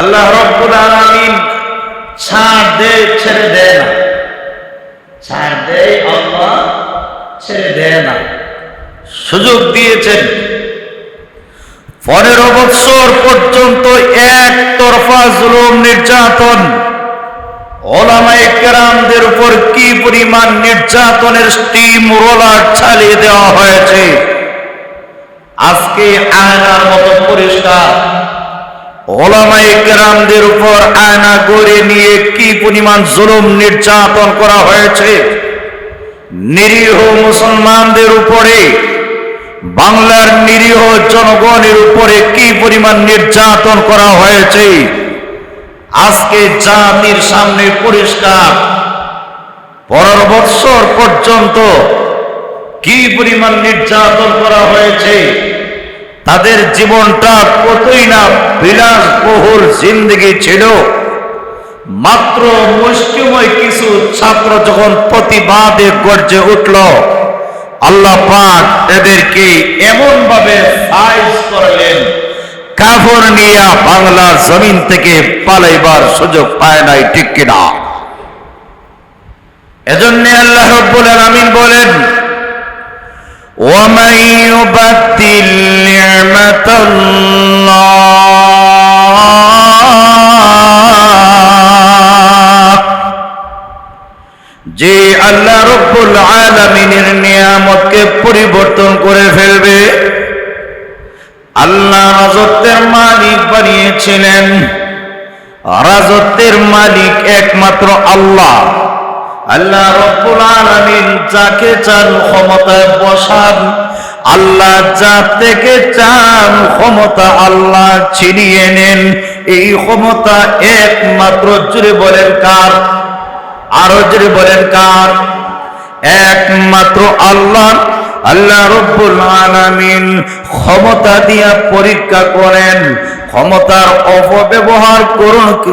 আল্লাহ রাব্বুল আলামিন ছাড় দেয়, ছেড়ে দেয় না। ছাড় দেয় আল্লাহ, ছেড়ে দেয় না। সুযোগ দিয়েছেন 15 বছর পর্যন্ত একতরফা জুলুম নির্যাতন। উলামায়ে কেরামদের উপর কি পরিমাণ নির্যাতনের স্টিম রোলার চালিয়ে দেওয়া হয়েছে আজকে আয়নার মতো পরিষ্কার। উলামায়ে কেরামদের উপর আয়না গড়ে নিয়ে কি পরিমাণ জুলুম নির্যাতন করা হয়েছে। নিরীহ মুসলমানদের উপরে, বাংলার নিরীহ জনগণের উপরে কি পরিমাণ নির্যাতন করা হয়েছে আজকে জাতির সামনে পরিষ্কার। 15 বছর পর্যন্ত কি পরিমাণ নির্যাতন করা হয়েছে। তাদের জীবনটা কতই না বিলাসবহুল জিন্দেগি ছিল। মাত্র মুষ্টিময় কিছু ছাত্র যখন প্রতিবাদে গর্জে উঠল, আল্লাহ পাক এদেরকে এমন ভাবে সাইজ করলেন, কাফর নিয়ে বাংলার জমিন থেকে পালাইবার সুযোগ পায় নাই, ঠিক কিনা? এজন্য আল্লাহ রাব্বুল আলামিন বলেন, وَمَن يُبَدِّلْ نِعْمَةَ اللَّهِ, যে আল্লাহ রাব্বুল আলামিনের নিয়ামতকে পরিবর্তন করে ফেলবে। আল্লাহ রাজত্বের মালিক বানিয়েছিলেন। রাজত্বের মালিক একমাত্র আল্লাহ। আল্লাহ রাব্বুল আলামিন যাকে চান ক্ষমতায় বসান, আল্লাহ যার থেকে চান ক্ষমতা আল্লাহ ছিনিয়ে নেন। এই ক্ষমতা একমাত্র, জুড়ে বলেন কার? আরো জুড়ে বলেন কার? একমাত্র আল্লাহ। আল্লাহ রাব্বুল আলামিন ক্ষমতা দিয়া পরীক্ষা করেন, ক্ষমতার অপব্যবহার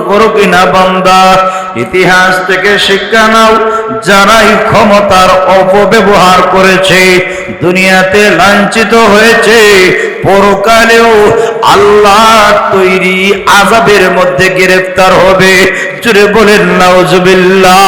করো কিনা বান্দা। ইতিহাস থেকে শিক্ষা নাও, যারাই ক্ষমতার অপব্যবহার করেছে দুনিয়াতে লাঞ্ছিত হয়েছে, পরকালেও আল্লাহ তৈরি আযাবের মধ্যে গ্রেফতার হবে। জোরে বলেন নাউজুবিল্লাহ।